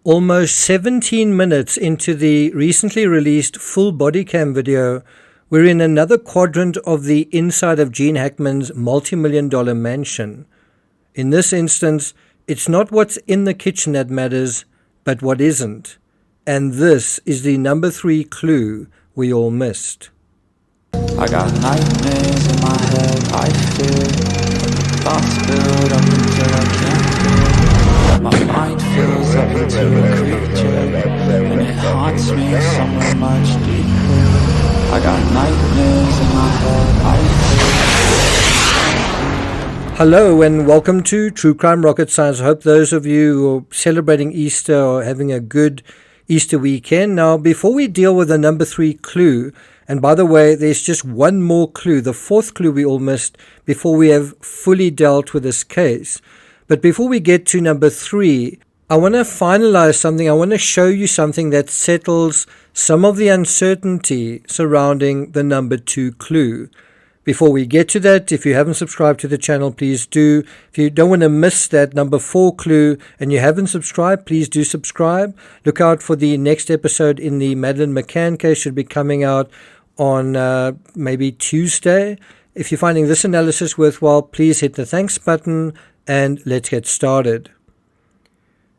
Almost 17 minutes into the recently released full body cam video, we're in another quadrant of the inside of Gene Hackman's multi-million-dollar mansion. In this instance, it's not what's in the kitchen that matters, but what isn't. And this is the number 3 clue we all missed. I got nightmares in my head, I fear. Thoughts build up until I can't feel. My mind fills up into a creature, and it haunts me somewhere much deeper. I got nightmares in my head, I fear. Hello and welcome to True Crime Rocket Science. I hope those of you who are celebrating Easter are having a good Easter weekend. Now, before we deal with the number 3 clue, and by the way, there's just one more clue, the 4th clue we all missed, before we have fully dealt with this case. But before we get to number 3, I want to finalize something. I want to show you something that settles some of the uncertainty surrounding the number 2 clue. Before we get to that, if you haven't subscribed to the channel, please do. If you don't want to miss that number 4 clue and you haven't subscribed, please do subscribe. Look out for the next episode in the Madeleine McCann case. Should be coming out on maybe Tuesday. If you're finding this analysis worthwhile, please hit the thanks button and let's get started.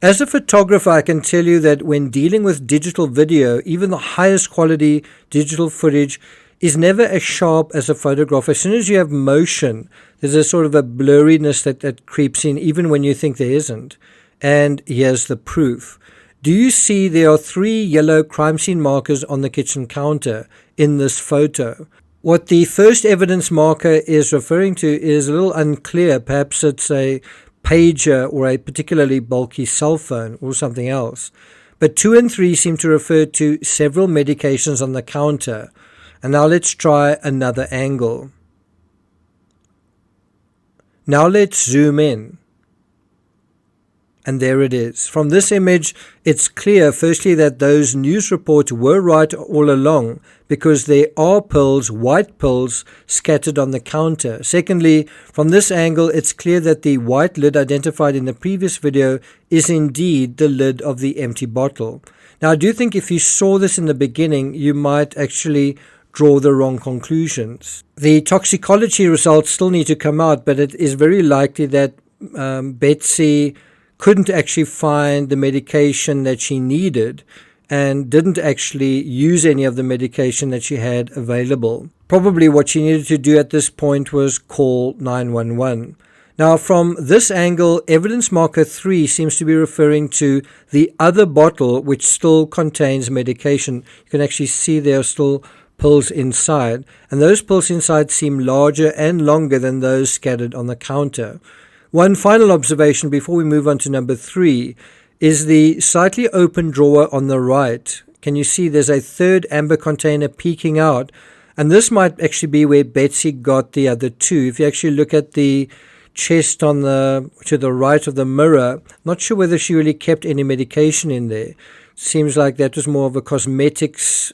As a photographer, I can tell you that when dealing with digital video, even the highest quality digital footage is never as sharp as a photograph. As soon as you have motion, there's a sort of a blurriness that creeps in, even when you think there isn't. And here's the proof. Do you see there are 3 yellow crime scene markers on the kitchen counter in this photo? What the first evidence marker is referring to is a little unclear. Perhaps it's a pager or a particularly bulky cell phone or something else. But 2 and 3 seem to refer to several medications on the counter. And now let's try another angle. Now let's zoom in. And there it is. From this image, it's clear, firstly, that those news reports were right all along because there are pills, white pills, scattered on the counter. Secondly, from this angle, it's clear that the white lid identified in the previous video is indeed the lid of the empty bottle. Now, I do think if you saw this in the beginning, you might actually draw the wrong conclusions. The toxicology results still need to come out, but it is very likely that Betsy couldn't actually find the medication that she needed and didn't actually use any of the medication that she had available. Probably what she needed to do at this point was call 911. Now, from this angle, evidence marker 3 seems to be referring to the other bottle which still contains medication. You can actually see there are still pills inside, and those pills inside seem larger and longer than those scattered on the counter. One final observation before we move on to number 3 is the slightly open drawer on the right. Can you see there's a 3rd amber container peeking out? And this might actually be where Betsy got the other 2. If you actually look at the chest to the right of the mirror, not sure whether she really kept any medication in there. Seems like that was more of a cosmetics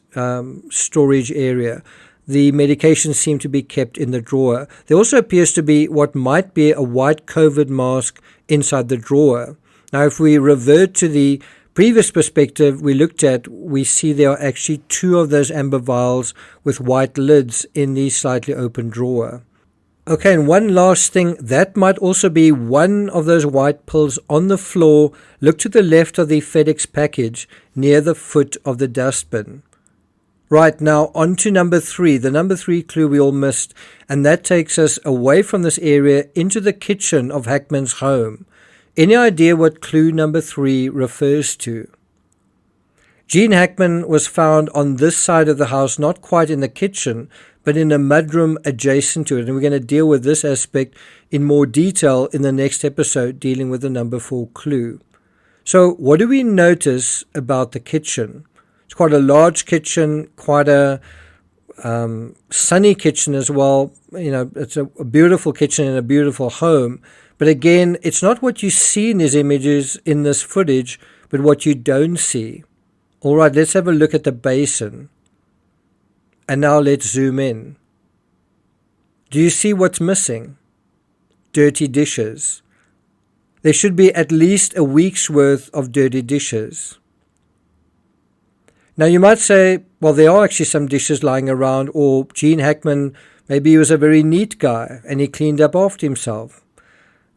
storage area. The medications seem to be kept in the drawer. There also appears to be what might be a white COVID mask inside the drawer. Now, if we revert to the previous perspective we looked at, we see there are actually 2 of those amber vials with white lids in the slightly open drawer. Okay, and one last thing, that might also be one of those white pills on the floor. Look to the left of the FedEx package near the foot of the dustbin. Right, now on to number 3, the number 3 clue we all missed, and that takes us away from this area into the kitchen of Hackman's home. Any idea what clue number 3 refers to? Gene Hackman was found on this side of the house, not quite in the kitchen, but in a mudroom adjacent to it, and we're going to deal with this aspect in more detail in the next episode dealing with the number 4 clue. So what do we notice about the kitchen? It's quite a large kitchen, quite a sunny kitchen as well. You know, it's a beautiful kitchen in a beautiful home. But again, it's not what you see in these images, in this footage, but what you don't see. All right, let's have a look at the basin. And now let's zoom in. Do you see what's missing? Dirty dishes. there should be at least a week's worth of dirty dishes. Now you might say, well, there are actually some dishes lying around, or Gene Hackman, maybe he was a very neat guy and he cleaned up after himself.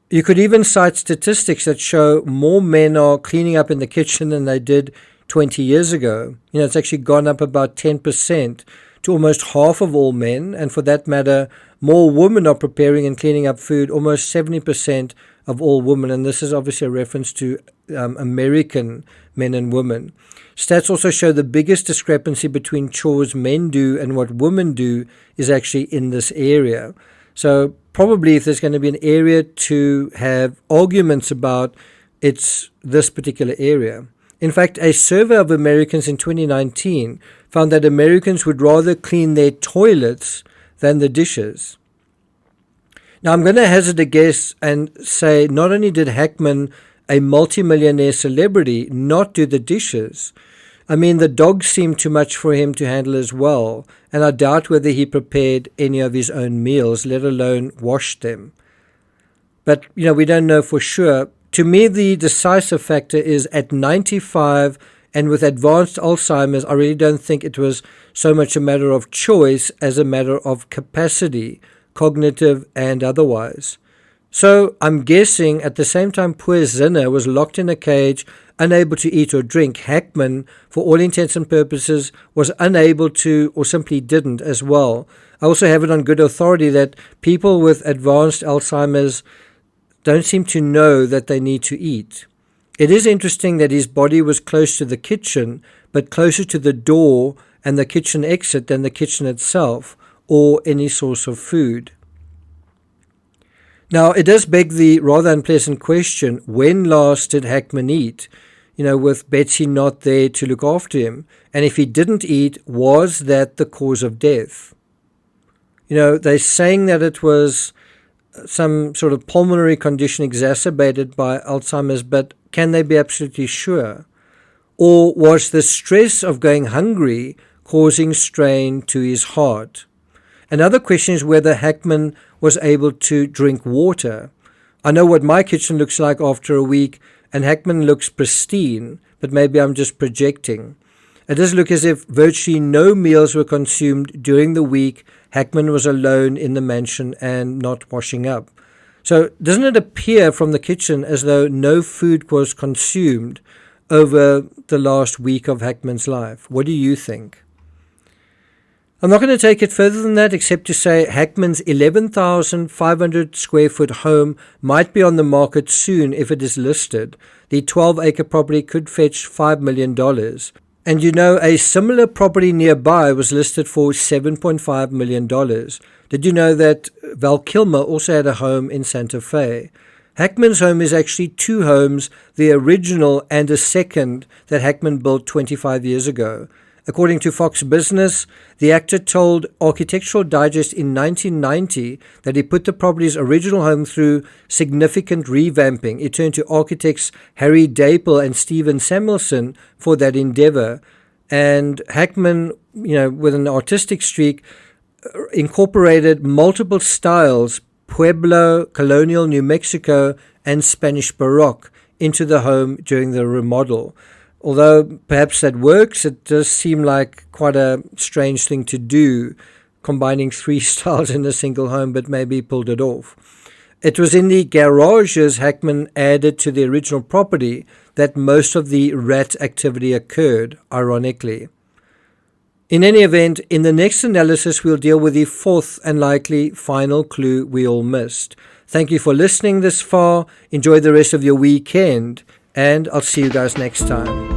You could even cite statistics that show more men are cleaning up in the kitchen than they did 20 years ago. It's actually gone up about 10% to almost half of all men, and for that matter, more women are preparing and cleaning up food, almost 70% of all women, and this is obviously a reference to American men and women. Stats also show the biggest discrepancy between chores men do and what women do is actually in this area. So probably if there's going to be an area to have arguments about, it's this particular area. In fact, a survey of Americans in 2019 found that Americans would rather clean their toilets than the dishes. Now, I'm going to hazard a guess and say not only did Hackman, a multimillionaire celebrity, not do the dishes, I mean, the dogs seemed too much for him to handle as well, and I doubt whether he prepared any of his own meals, let alone washed them. But, we don't know for sure. To me, the decisive factor is at 95 and with advanced Alzheimer's, I really don't think it was so much a matter of choice as a matter of capacity, cognitive and otherwise. So I'm guessing at the same time poor Zinner was locked in a cage, unable to eat or drink, Hackman, for all intents and purposes, was unable to or simply didn't as well. I also have it on good authority that people with advanced Alzheimer's don't seem to know that they need to eat. It is interesting that his body was close to the kitchen, but closer to the door and the kitchen exit than the kitchen itself or any source of food. Now, it does beg the rather unpleasant question, when last did Hackman eat? With Betsy not there to look after him. And if he didn't eat, was that the cause of death? They're saying that it was some sort of pulmonary condition exacerbated by Alzheimer's, but can they be absolutely sure? Or was the stress of going hungry causing strain to his heart? Another question is whether Hackman was able to drink water. I know what my kitchen looks like after a week, and Hackman looks pristine, but maybe I'm just projecting. It does look as if virtually no meals were consumed during the week. Hackman was alone in the mansion and not washing up. So doesn't it appear from the kitchen as though no food was consumed over the last week of Hackman's life? What do you think? I'm not going to take it further than that, except to say Hackman's 11,500 square foot home might be on the market soon if it is listed. The 12-acre property could fetch $5 million. And a similar property nearby was listed for $7.5 million. Did you know that Val Kilmer also had a home in Santa Fe? Hackman's home is actually two homes, the original and a second that Hackman built 25 years ago. According to Fox Business, the actor told Architectural Digest in 1990 that he put the property's original home through significant revamping. He turned to architects Harry Dapel and Stephen Samuelson for that endeavor. And Hackman, with an artistic streak, incorporated multiple styles, Pueblo, colonial New Mexico, and Spanish Baroque, into the home during the remodel. Although perhaps that works, it does seem like quite a strange thing to do, combining three styles in a single home, but maybe he pulled it off. It was in the garages Hackman added to the original property that most of the rat activity occurred, ironically. In any event, in the next analysis, we'll deal with the fourth and likely final clue we all missed. Thank you for listening this far. Enjoy the rest of your weekend, and I'll see you guys next time.